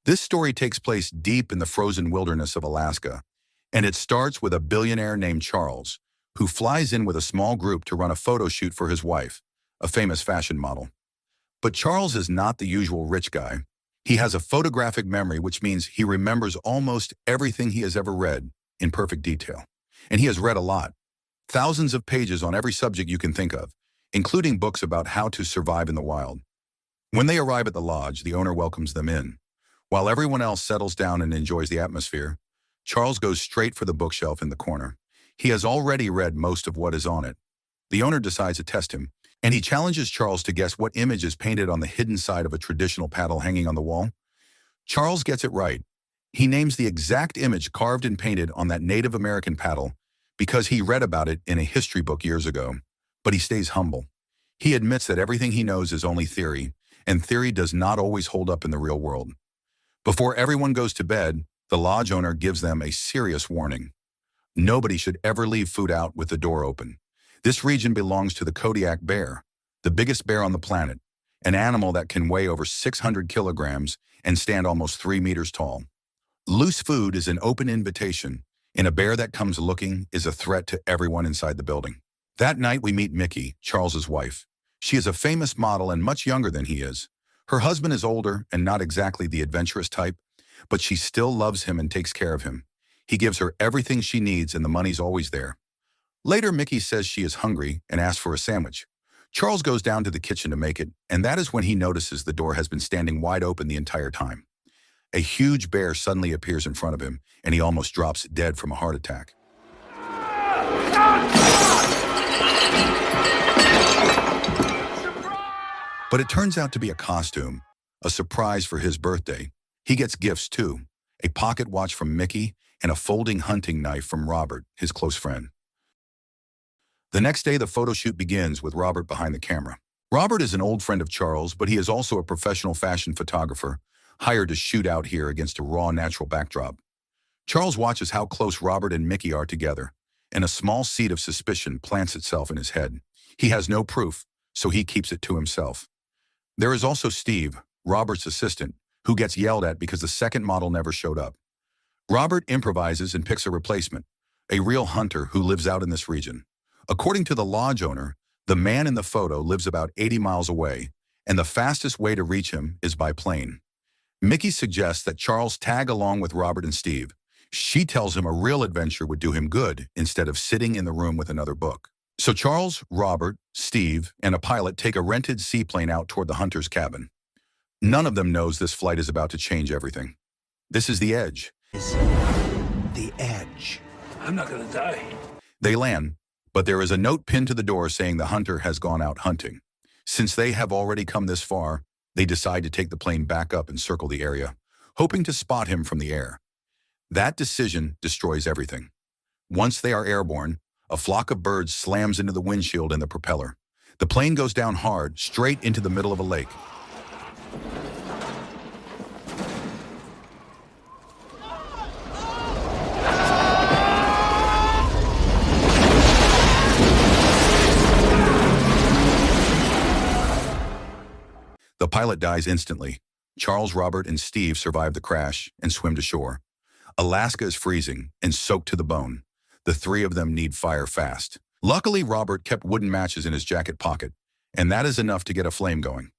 This story takes place deep in the frozen wilderness of Alaska, and it starts with a billionaire named Charles, who flies in with a small group to run a photo shoot for his wife, a famous fashion model. But Charles is not the usual rich guy. He has a photographic memory, which means he remembers almost everything he has ever read in perfect detail. And he has read a lot. Thousands of pages on every subject you can think of, including books about how to survive in the wild. When they arrive at the lodge, the owner welcomes them in. While everyone else settles down and enjoys the atmosphere, Charles goes straight for the bookshelf in the corner. He has already read most of what is on it. The owner decides to test him, and he challenges Charles to guess what image is painted on the hidden side of a traditional paddle hanging on the wall. Charles gets it right. He names the exact image carved and painted on that Native American paddle because he read about it in a history book years ago. But he stays humble. He admits that everything he knows is only theory, and theory does not always hold up in the real world. Before everyone goes to bed, the lodge owner gives them a serious warning. Nobody should ever leave food out with the door open. This region belongs to the Kodiak bear, the biggest bear on the planet, an animal that can weigh over 600 kilograms and stand almost 3 meters tall. Loose food is an open invitation, and a bear that comes looking is a threat to everyone inside the building. That night we meet Mickey, Charles's wife. She is a famous model and much younger than he is. Her husband is older and not exactly the adventurous type, but she still loves him and takes care of him. He gives her everything she needs and the money's always there. Later, Mickey says she is hungry and asks for a sandwich. Charles goes down to the kitchen to make it, and that is when he notices the door has been standing wide open the entire time. A huge bear suddenly appears in front of him, and he almost drops dead from a heart attack. But it turns out to be a costume, a surprise for his birthday. He gets gifts too, a pocket watch from Mickey and a folding hunting knife from Robert, his close friend. The next day, the photo shoot begins with Robert behind the camera. Robert is an old friend of Charles, but he is also a professional fashion photographer, hired to shoot out here against a raw natural backdrop. Charles watches how close Robert and Mickey are together, and a small seed of suspicion plants itself in his head. He has no proof, so he keeps it to himself. There is also Steve, Robert's assistant, who gets yelled at because the second model never showed up. Robert improvises and picks a replacement, a real hunter who lives out in this region. According to the lodge owner, the man in the photo lives about 80 miles away, and the fastest way to reach him is by plane. Mickey suggests that Charles tag along with Robert and Steve. She tells him a real adventure would do him good instead of sitting in the room with another book. So Charles, Robert, Steve, and a pilot take a rented seaplane out toward the hunter's cabin. None of them knows this flight is about to change everything. This is the edge. The edge. I'm not gonna die. They land, but there is a note pinned to the door saying the hunter has gone out hunting. Since they have already come this far, they decide to take the plane back up and circle the area, hoping to spot him from the air. That decision destroys everything. Once they are airborne, a flock of birds slams into the windshield and the propeller. The plane goes down hard, straight into the middle of a lake. The pilot dies instantly. Charles, Robert, and Steve survive the crash and swim to shore. Alaska is freezing and soaked to the bone. The three of them need fire fast. Luckily, Robert kept wooden matches in his jacket pocket, and that is enough to get a flame going.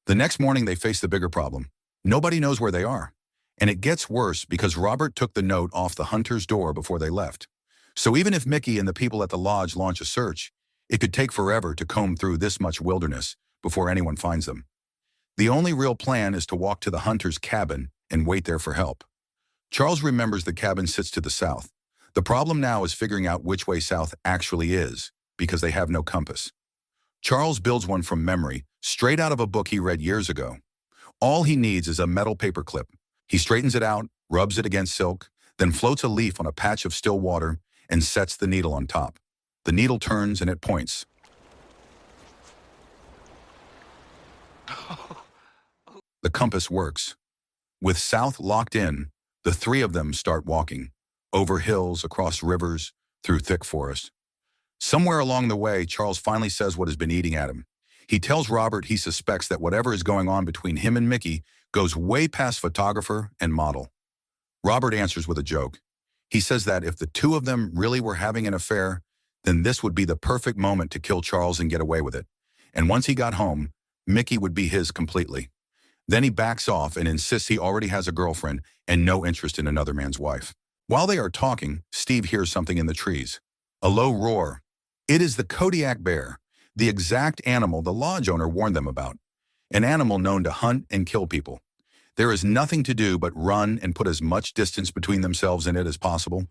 The next morning, they face the bigger problem. Nobody knows where they are. And it gets worse because Robert took the note off the hunter's door before they left. So even if Mickey and the people at the lodge launch a search, it could take forever to comb through this much wilderness before anyone finds them. The only real plan is to walk to the hunter's cabin and wait there for help. Charles remembers the cabin sits to the south. The problem now is figuring out which way south actually is, because they have no compass. Charles builds one from memory, straight out of a book he read years ago. All he needs is a metal paper clip. He straightens it out, rubs it against silk, then floats a leaf on a patch of still water and sets the needle on top. The needle turns and it points. The compass works. With south locked in, the three of them start walking, over hills, across rivers, through thick forest. Somewhere along the way, Charles finally says what has been eating at him. He tells Robert he suspects that whatever is going on between him and Mickey goes way past photographer and model. Robert answers with a joke. He says that if the two of them really were having an affair, then this would be the perfect moment to kill Charles and get away with it. And once he got home, Mickey would be his completely. Then he backs off and insists he already has a girlfriend and no interest in another man's wife. While they are talking, Steve hears something in the trees. A low roar. It is the Kodiak bear, the exact animal the lodge owner warned them about. An animal known to hunt and kill people. There is nothing to do but run and put as much distance between themselves and it as possible.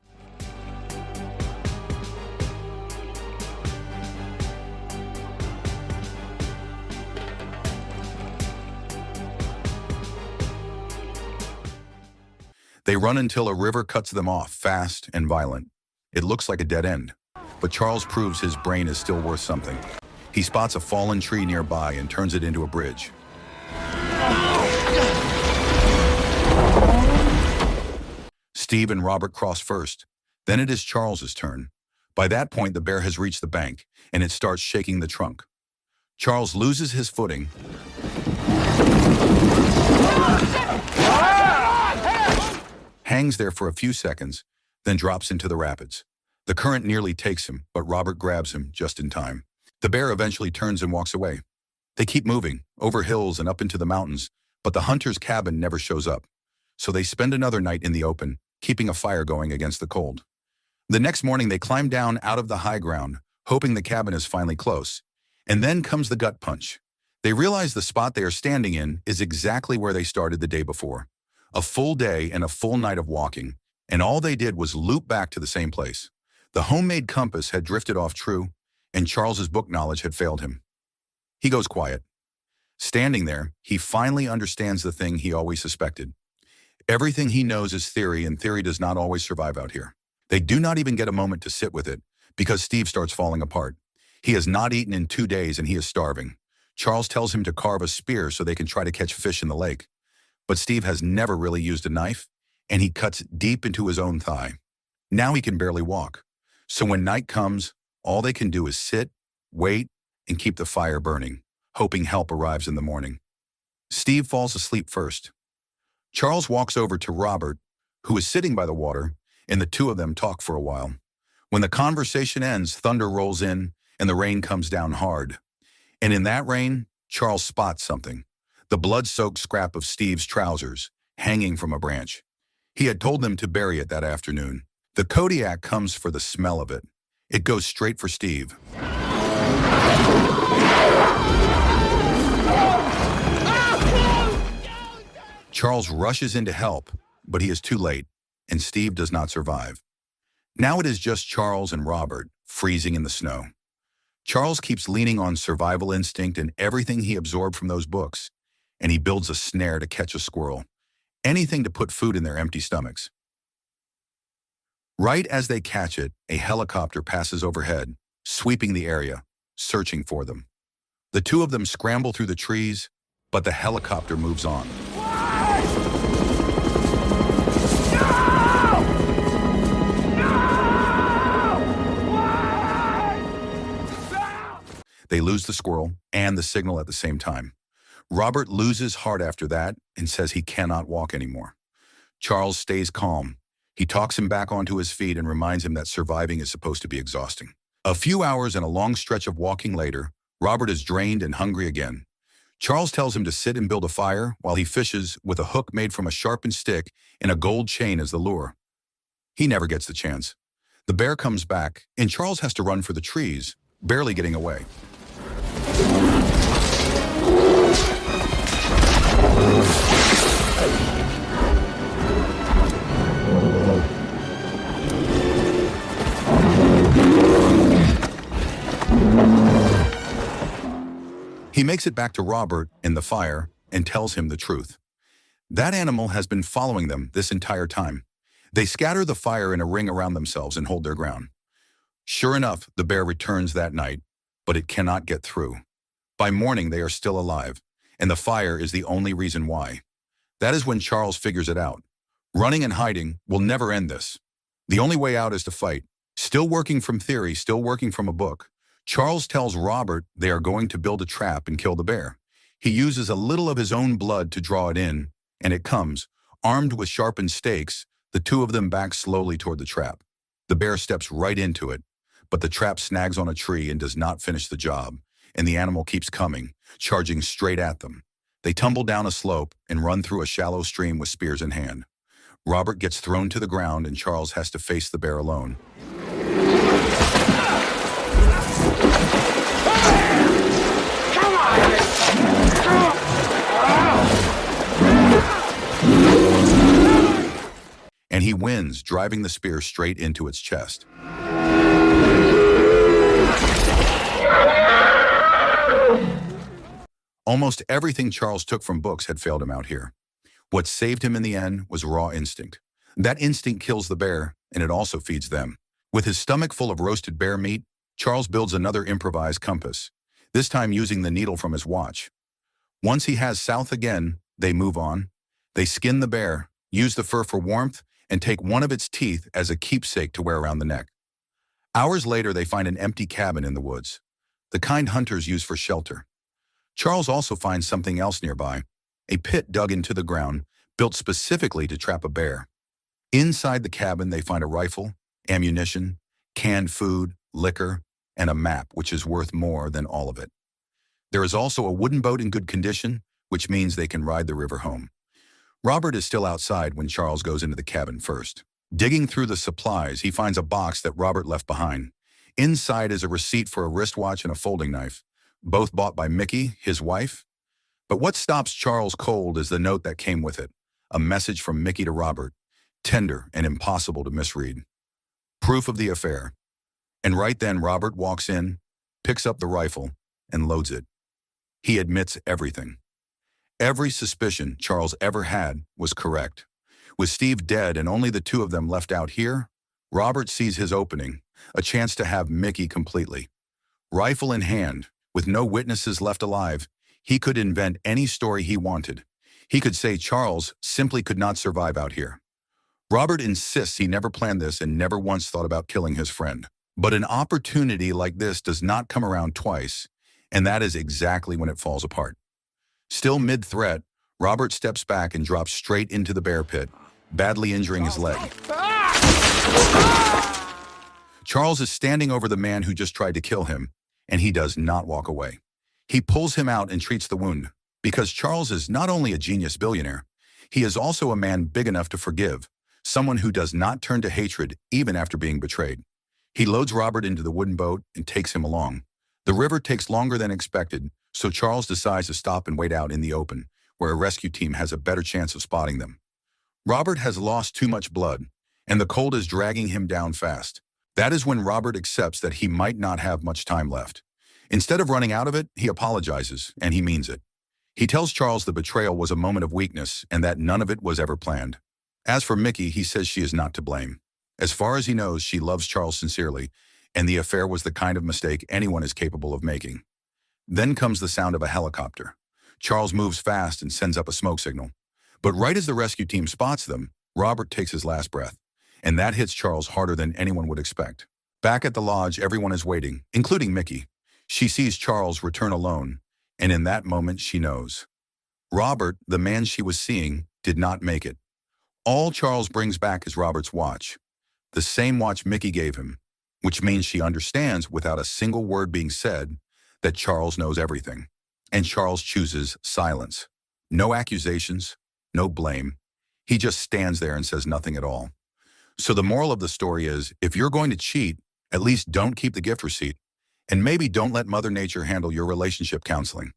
They run until a river cuts them off, fast and violent. It looks like a dead end, but Charles proves his brain is still worth something. He spots a fallen tree nearby and turns it into a bridge. Steve and Robert cross first. Then it is Charles's turn. By that point, the bear has reached the bank, and it starts shaking the trunk. Charles loses his footing, hangs there for a few seconds, then drops into the rapids. The current nearly takes him, but Robert grabs him just in time. The bear eventually turns and walks away. They keep moving, over hills and up into the mountains, but the hunter's cabin never shows up. So they spend another night in the open, keeping a fire going against the cold. The next morning, they climb down out of the high ground, hoping the cabin is finally close. And then comes the gut punch. They realize the spot they are standing in is exactly where they started the day before. A full day and a full night of walking, and all they did was loop back to the same place. The homemade compass had drifted off true, and Charles's book knowledge had failed him. He goes quiet. Standing there, he finally understands the thing he always suspected. Everything he knows is theory, and theory does not always survive out here. They do not even get a moment to sit with it, because Steve starts falling apart. He has not eaten in 2 days, and he is starving. Charles tells him to carve a spear so they can try to catch fish in the lake. But Steve has never really used a knife, and he cuts deep into his own thigh. Now he can barely walk. So when night comes, all they can do is sit, wait, and keep the fire burning, hoping help arrives in the morning. Steve falls asleep first. Charles walks over to Robert, who is sitting by the water, and the two of them talk for a while. When the conversation ends, thunder rolls in, and the rain comes down hard. And in that rain, Charles spots something. The blood-soaked scrap of Steve's trousers, hanging from a branch. He had told them to bury it that afternoon. The Kodiak comes for the smell of it. It goes straight for Steve. Charles rushes in to help, but he is too late, and Steve does not survive. Now it is just Charles and Robert, freezing in the snow. Charles keeps leaning on survival instinct and everything he absorbed from those books, and he builds a snare to catch a squirrel, anything to put food in their empty stomachs. Right as they catch it, a helicopter passes overhead, sweeping the area, searching for them. The two of them scramble through the trees, but the helicopter moves on. They lose the squirrel and the signal at the same time. Robert loses heart after that and says he cannot walk anymore. Charles stays calm. He talks him back onto his feet and reminds him that surviving is supposed to be exhausting. A few hours and a long stretch of walking later, Robert is drained and hungry again. Charles tells him to sit and build a fire while he fishes with a hook made from a sharpened stick and a gold chain as the lure. He never gets the chance. The bear comes back, and Charles has to run for the trees, barely getting away. He makes it back to Robert in the fire and tells him the truth. That animal has been following them this entire time. They scatter the fire in a ring around themselves and hold their ground. Sure enough, the bear returns that night, but it cannot get through. By morning, they are still alive, and the fire is the only reason why. That is when Charles figures it out. Running and hiding will never end this. The only way out is to fight. Still working from theory, still working from a book, Charles tells Robert they are going to build a trap and kill the bear. He uses a little of his own blood to draw it in, and it comes. Armed with sharpened stakes, the two of them back slowly toward the trap. The bear steps right into it, but the trap snags on a tree and does not finish the job, and the animal keeps coming, charging straight at them. They tumble down a slope and run through a shallow stream with spears in hand. Robert gets thrown to the ground and Charles has to face the bear alone. And he wins, driving the spear straight into its chest. Almost everything Charles took from books had failed him out here. What saved him in the end was raw instinct. That instinct kills the bear, and it also feeds them. With his stomach full of roasted bear meat, Charles builds another improvised compass, this time using the needle from his watch. Once he has south again, they move on. They skin the bear, use the fur for warmth, and take one of its teeth as a keepsake to wear around the neck. Hours later, they find an empty cabin in the woods, the kind hunters use for shelter. Charles also finds something else nearby, a pit dug into the ground, built specifically to trap a bear. Inside the cabin, they find a rifle, ammunition, canned food, liquor, and a map, which is worth more than all of it. There is also a wooden boat in good condition, which means they can ride the river home. Robert is still outside when Charles goes into the cabin first. Digging through the supplies, he finds a box that Robert left behind. Inside is a receipt for a wristwatch and a folding knife, both bought by Mickey, his wife. But what stops Charles cold is the note that came with it, a message from Mickey to Robert, tender and impossible to misread. Proof of the affair. And right then, Robert walks in, picks up the rifle, and loads it. He admits everything. Every suspicion Charles ever had was correct. With Steve dead and only the two of them left out here, Robert sees his opening, a chance to have Mickey completely. Rifle in hand, with no witnesses left alive, he could invent any story he wanted. He could say Charles simply could not survive out here. Robert insists he never planned this and never once thought about killing his friend. But an opportunity like this does not come around twice, and that is exactly when it falls apart. Still mid-threat, Robert steps back and drops straight into the bear pit, badly injuring his leg. Charles is standing over the man who just tried to kill him, and he does not walk away. He pulls him out and treats the wound, because Charles is not only a genius billionaire, he is also a man big enough to forgive, someone who does not turn to hatred even after being betrayed. He loads Robert into the wooden boat and takes him along. The river takes longer than expected, so Charles decides to stop and wait out in the open, where a rescue team has a better chance of spotting them. Robert has lost too much blood, and the cold is dragging him down fast. That is when Robert accepts that he might not have much time left. Instead of running out of it, he apologizes, and he means it. He tells Charles the betrayal was a moment of weakness and that none of it was ever planned. As for Mickey, he says she is not to blame. As far as he knows, she loves Charles sincerely, and the affair was the kind of mistake anyone is capable of making. Then comes the sound of a helicopter. Charles moves fast and sends up a smoke signal. But right as the rescue team spots them, Robert takes his last breath, and that hits Charles harder than anyone would expect. Back at the lodge, everyone is waiting, including Mickey. She sees Charles return alone, and in that moment she knows. Robert, the man she was seeing, did not make it. All Charles brings back is Robert's watch, the same watch Mickey gave him, which means she understands, without a single word being said, that Charles knows everything. And Charles chooses silence. No accusations, no blame. He just stands there and says nothing at all. So the moral of the story is, if you're going to cheat, at least don't keep the gift receipt. And maybe don't let Mother Nature handle your relationship counseling.